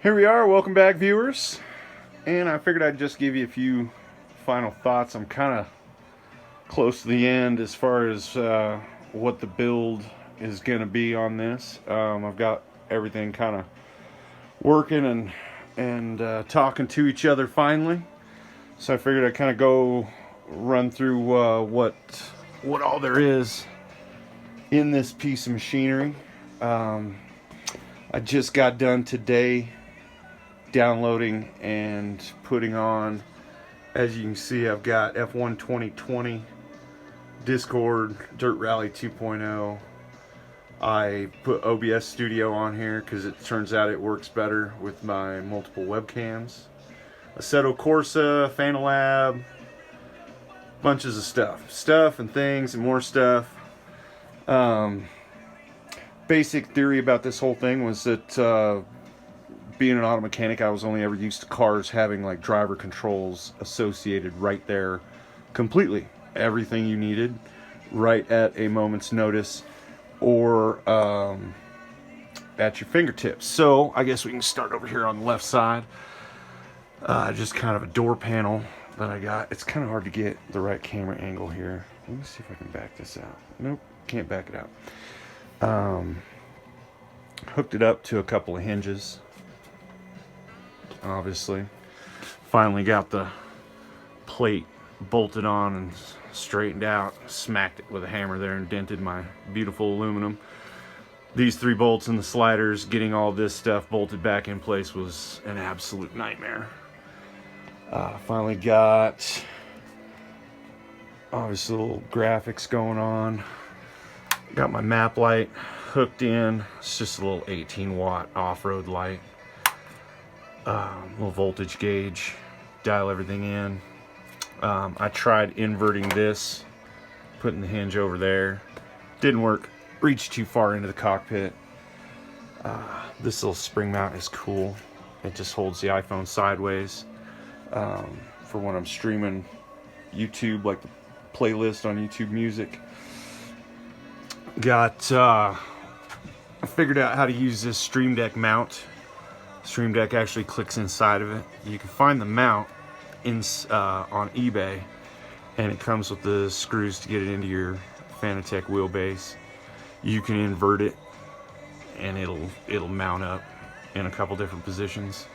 Here we are, welcome back viewers, and I figured I'd just give you a few final thoughts. I'm kind of close to the end as far as what the build is going to be on this. I've got everything kind of working and talking to each other finally, so I figured I'd kind of go run through what all there is in this piece of machinery. I just got done today downloading and putting on, as you can see, I've got F1 2020, Discord, Dirt Rally 2.0. I put OBS Studio on here because it turns out it works better with my multiple webcams. Assetto Corsa, Fanalab, bunches of stuff and things and more stuff. Basic theory about this whole thing was that being an auto mechanic, I was only ever used to cars having like driver controls associated right there completely. Everything you needed right at a moment's notice or at your fingertips. So I guess we can start over here on the left side. Just kind of a door panel that I got. It's kind of hard to get the right camera angle here. Let me see if I can back this out. Nope, can't back it out. Hooked it up to a couple of hinges. Obviously, finally got the plate bolted on and straightened out. Smacked it with a hammer there and dented my beautiful aluminum. These 3 bolts and the sliders, getting all this stuff bolted back in place was an absolute nightmare. Finally got obviously little graphics going on. Got my map light hooked in. It's just a little 18-watt off-road light. Little voltage gauge, dial everything in. I tried inverting this, putting the hinge over there. Didn't work. Reached too far into the cockpit. This little spring mount is cool. It just holds the iPhone sideways for when I'm streaming YouTube, like the playlist on YouTube Music. I figured out how to use this Stream Deck mount. Stream Deck actually clicks inside of it. You can find the mount on eBay, and it comes with the screws to get it into your Fanatec wheelbase. You can invert it, and it'll mount up in a couple different positions.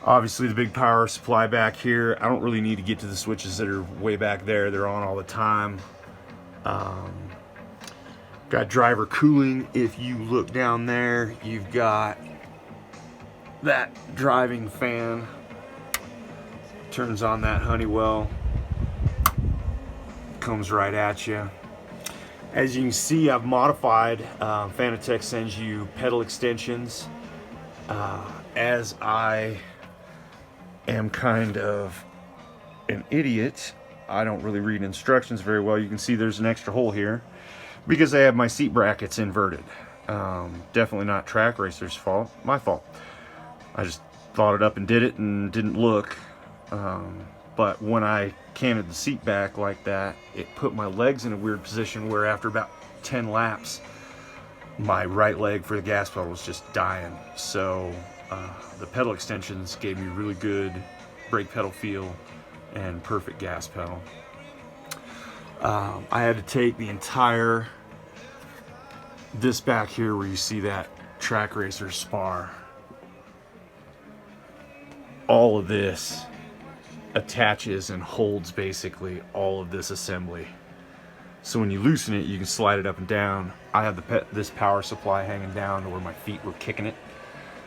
Obviously, the big power supply back here. I don't really need to get to the switches that are way back there. They're on all the time. Got driver cooling. If you look down there, you've got that driving fan. Turns on that Honeywell. Comes right at you. As you can see, I've modified. Fanatec sends you pedal extensions. As I am kind of an idiot, I don't really read instructions very well. You can see there's an extra hole here because I have my seat brackets inverted. Definitely not Trak Racer's fault. My fault. I just thought it up and did it and didn't look. But when I canted the seat back like that, it put my legs in a weird position where after about 10 laps, my right leg for the gas pedal was just dying. So the pedal extensions gave me really good brake pedal feel and perfect gas pedal. I had to take the entire, this back here where you see that Trak Racer spar, all of this attaches and holds basically all of this assembly. So when you loosen it, you can slide it up and down. I have this power supply hanging down to where my feet were kicking it.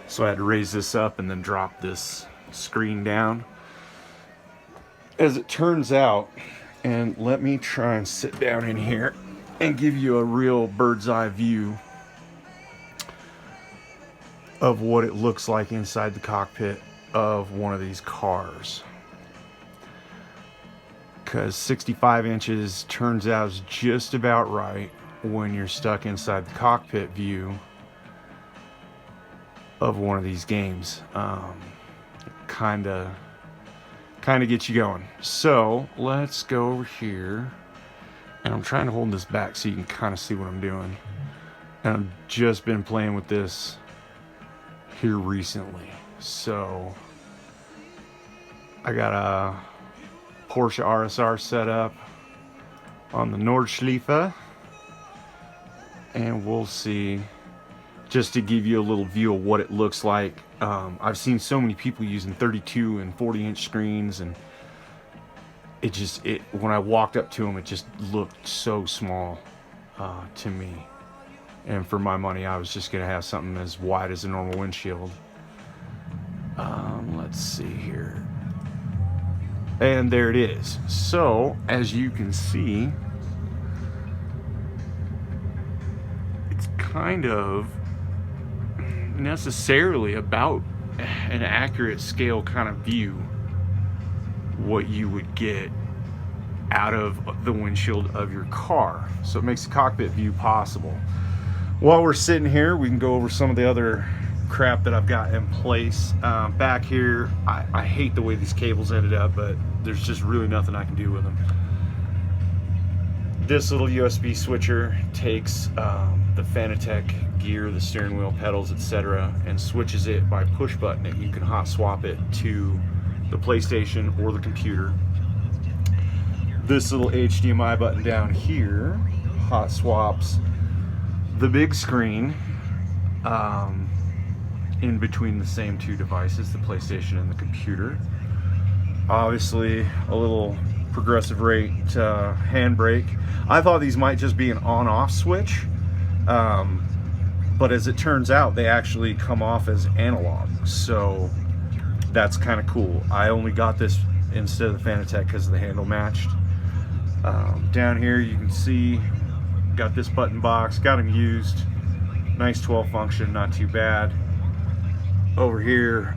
So I had to raise this up and then drop this screen down. As it turns out, and let me try and sit down in here and give you a real bird's eye view of what it looks like inside the cockpit of one of these cars. Because 65 inches turns out is just about right when you're stuck inside the cockpit view of one of these games. Kind of gets you going. So let's go over here, and I'm trying to hold this back so you can kind of see what I'm doing. And I've just been playing with this here recently. So I got a Porsche RSR set up on the Nordschleife, and we'll see, just to give you a little view of what it looks like. I've seen so many people using 32 and 40-inch screens, and when I walked up to them, it just looked so small to me. And for my money, I was just gonna have something as wide as a normal windshield. Let's see here. And there it is. So, as you can see, it's kind of necessarily about an accurate scale kind of view what you would get out of the windshield of your car. So it makes the cockpit view possible. While we're sitting here, we can go over some of the other crap that I've got in place. Back here, I hate the way these cables ended up, but there's just really nothing I can do with them. This little USB switcher takes the Fanatec gear, the steering wheel, pedals, etc., and switches it by push button. And you can hot swap it to the PlayStation or the computer. This little HDMI button down here hot swaps the big screen in between the same two devices, the PlayStation and the computer. Obviously, a little progressive rate handbrake. I thought these might just be an on-off switch, but as it turns out, they actually come off as analog, so that's kind of cool. I only got this instead of the Fanatec because the handle matched. Down here you can see, got this button box, got them used. Nice 12 function, not too bad. Over here,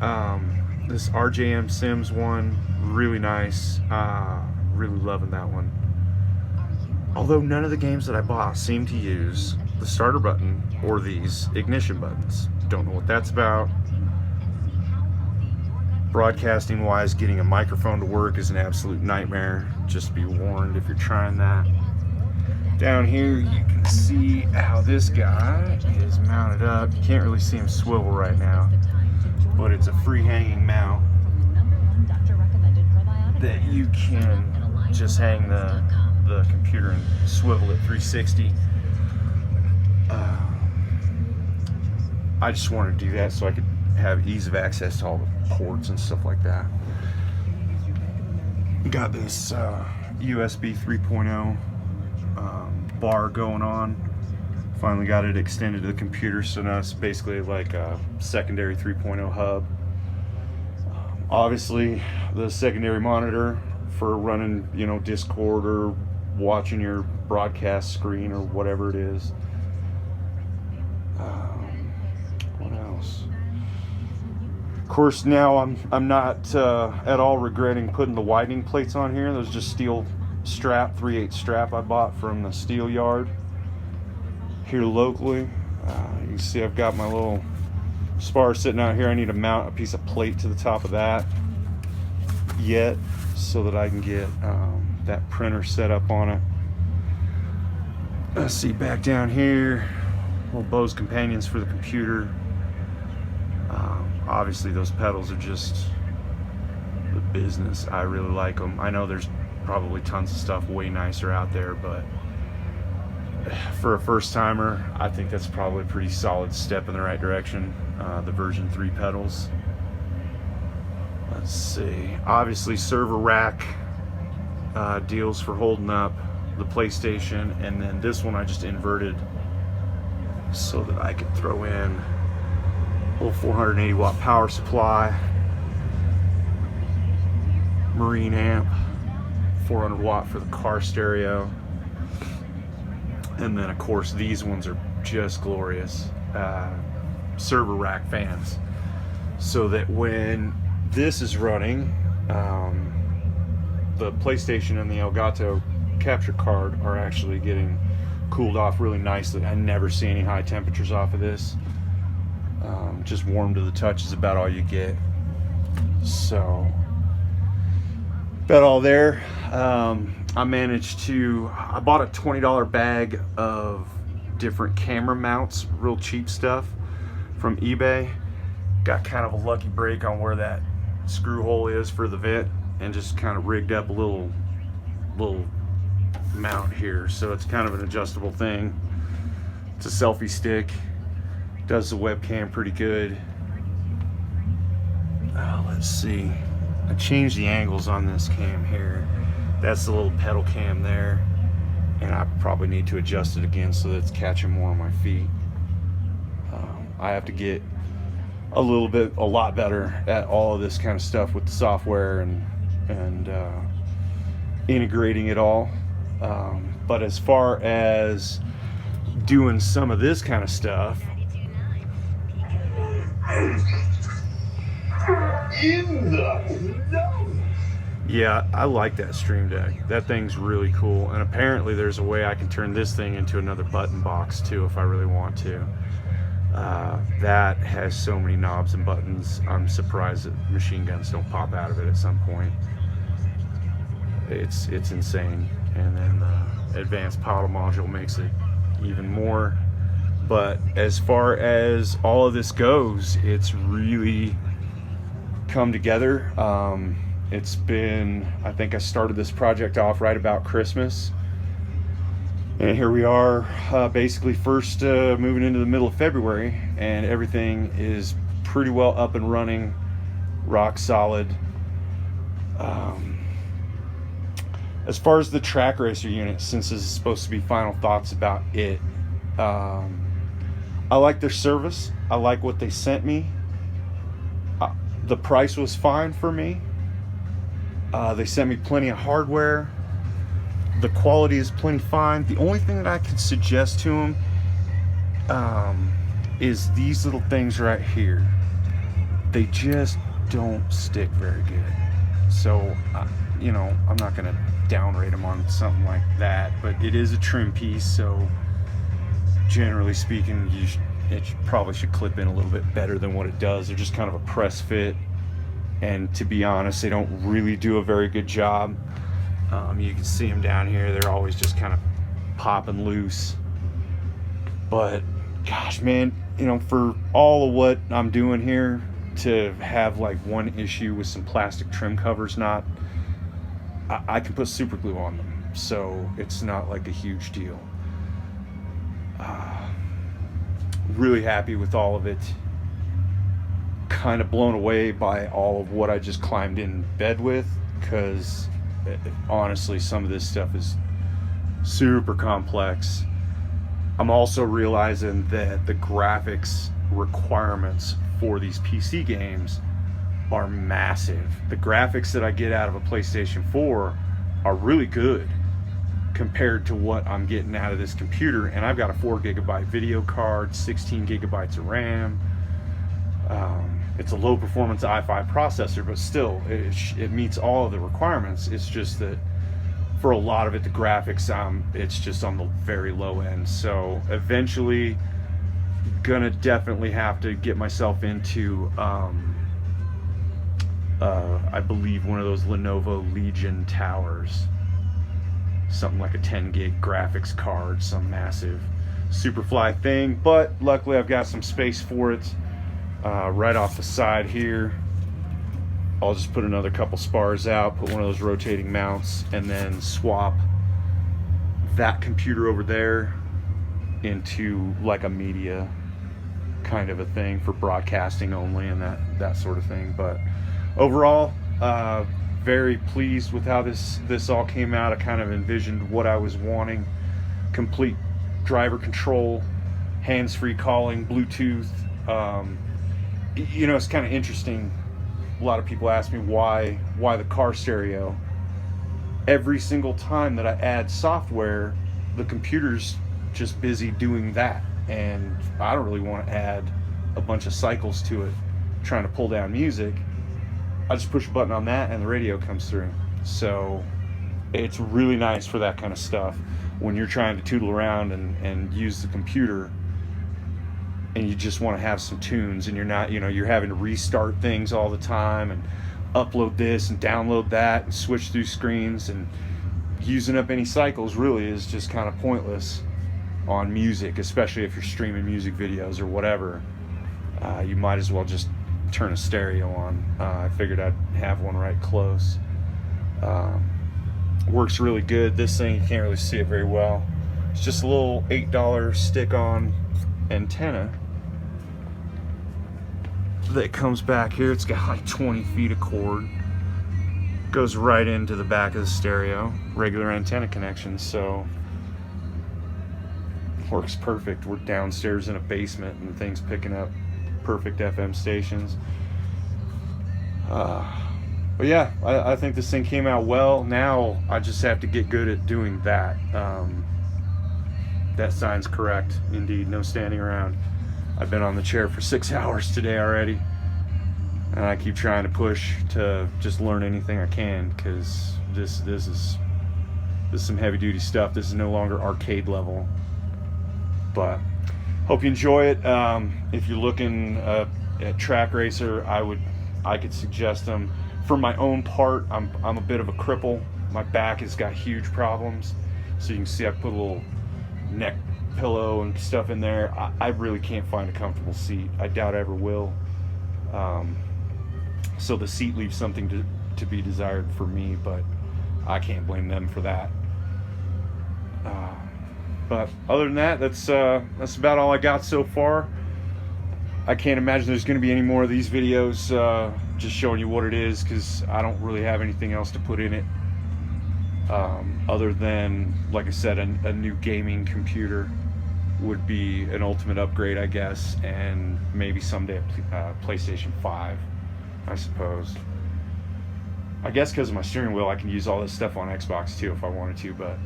this RJM Sims one, really nice. Really loving that one. Although none of the games that I bought seem to use the starter button or these ignition buttons. Don't know what that's about. Broadcasting wise, getting a microphone to work is an absolute nightmare. Just be warned if you're trying that. Down here you can see how this guy is mounted up. You can't really see him swivel right now, but it's a free hanging mount that you can just hang the computer and swivel it 360. I just wanted to do that so I could have ease of access to all the ports and stuff like that. Got this USB 3.0 bar going on. Finally got it extended to the computer, so now it's basically like a secondary 3.0 hub. Obviously, the secondary monitor for running, Discord or watching your broadcast screen or whatever it is. What else? Of course, now I'm not at all regretting putting the widening plates on here. Those just steel strap, 3/8 strap I bought from the steel yard here locally. You can see I've got my little spar sitting out here. I need to mount a piece of plate to the top of that yet so that I can get that printer set up on it. Let's see, back down here, little Bose companions for the computer. Obviously those pedals are just the business. I really like them. I know there's probably tons of stuff way nicer out there, but for a first timer, I think that's probably a pretty solid step in the right direction. The version 3 pedals. Let's see, obviously server rack deals for holding up the PlayStation, and then this one I just inverted so that I could throw in a little 480 watt power supply, marine amp, 400 watt for the car stereo, and then of course these ones are just glorious server rack fans, so that when this is running, the PlayStation and the Elgato capture card are actually getting cooled off really nicely. I never see any high temperatures off of this. Just warm to the touch is about all you get. So about all there. I bought a $20 bag of different camera mounts, real cheap stuff from eBay, got kind of a lucky break on where that screw hole is for the vent, and just kind of rigged up a little mount here, so it's kind of an adjustable thing. It's a selfie stick, does the webcam pretty good. Let's see, I changed the angles on this cam here. That's the little pedal cam there, and I probably need to adjust it again so that it's catching more on my feet. I have to get a lot better at all of this kind of stuff with the software and integrating it all. But as far as doing some of this kind of stuff, yeah, I like that Stream Deck. That thing's really cool, and apparently there's a way I can turn this thing into another button box too if I really want to. That has so many knobs and buttons, I'm surprised that machine guns don't pop out of it at some point. It's insane. And then the advanced paddle module makes it even more. But as far as all of this goes, it's really come together. It's been, I think I started this project off right about Christmas, and here we are, basically moving into the middle of February, and everything is pretty well up and running, rock solid. As far as the Trak Racer unit, since this is supposed to be final thoughts about it, I like their service. I like what they sent me. The price was fine for me. They sent me plenty of hardware. The quality is plenty fine. The only thing that I could suggest to them is these little things right here. They just don't stick very good. So, you know, I'm not going to downrate them on something like that, but it is a trim piece, so generally speaking, it probably should clip in a little bit better than what it does. They're just kind of a press fit, and to be honest, they don't really do a very good job. You can see them down here, they're always just kind of popping loose. But gosh, man, you know, for all of what I'm doing here, to have like one issue with some plastic trim covers not, I can put super glue on them, so it's not like a huge deal. Really happy with all of it. Kind of blown away by all of what I just climbed in bed with, because honestly, some of this stuff is super complex. I'm also realizing that the graphics requirements for these PC games are massive. The graphics that I get out of a PlayStation 4 are really good compared to what I'm getting out of this computer, and I've got a 4 gigabyte video card, 16 gigabytes of RAM. It's a low performance i5 processor, but still it meets all of the requirements. It's just that for a lot of it, the graphics, it's just on the very low end. So eventually gonna definitely have to get myself into I believe one of those Lenovo Legion towers, something like a 10 gig graphics card, some massive Superfly thing, but luckily I've got some space for it. Right off the side here, I'll just put another couple spars out, put one of those rotating mounts, and then swap that computer over there into like a media kind of a thing for broadcasting only and that sort of thing. But overall, very pleased with how this all came out. I kind of envisioned what I was wanting: complete driver control, hands-free calling, Bluetooth. You know, it's kind of interesting. A lot of people ask me why the car stereo. Every single time that I add software, the computer's just busy doing that, and I don't really want to add a bunch of cycles to it trying to pull down music. I just push a button on that and the radio comes through. So it's really nice for that kind of stuff when you're trying to tootle around and use the computer, and you just want to have some tunes, and you're not, you know, you're having to restart things all the time and upload this and download that and switch through screens, and using up any cycles really is just kind of pointless on music, especially if you're streaming music videos or whatever. You might as well just turn a stereo on. I figured I'd have one right close. Works really good. This thing, you can't really see it very well. It's just a little $8 stick-on antenna that comes back here. It's got like 20 feet of cord. Goes right into the back of the stereo. Regular antenna connection, so works perfect. We're downstairs in a basement and the thing's picking up perfect FM stations. But yeah, I think this thing came out well. Now I just have to get good at doing that. That sign's correct, indeed. No standing around. I've been on the chair for 6 hours today already, and I keep trying to push to just learn anything I can, because this is some heavy duty stuff. This is no longer arcade level. But hope you enjoy it. If you're looking at Trak Racer, I could suggest them. For my own part, I'm a bit of a cripple. My back has got huge problems. So you can see I put a little neck pillow and stuff in there. I really can't find a comfortable seat. I doubt I ever will. So the seat leaves something to be desired for me, but I can't blame them for that. But other than that, that's about all I got so far. I can't imagine there's going to be any more of these videos just showing you what it is, because I don't really have anything else to put in it other than, like I said, a new gaming computer would be an ultimate upgrade, I guess, and maybe someday a PlayStation 5, I suppose. I guess because of my steering wheel, I can use all this stuff on Xbox too if I wanted to, but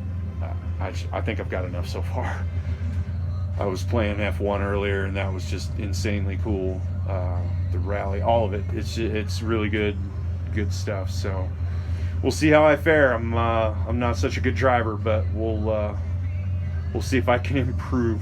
I think I've got enough so far. I was playing F1 earlier, and that was just insanely cool. The rally, all of it, it's really good stuff. So we'll see how I fare. I'm not such a good driver, but we'll see if I can improve.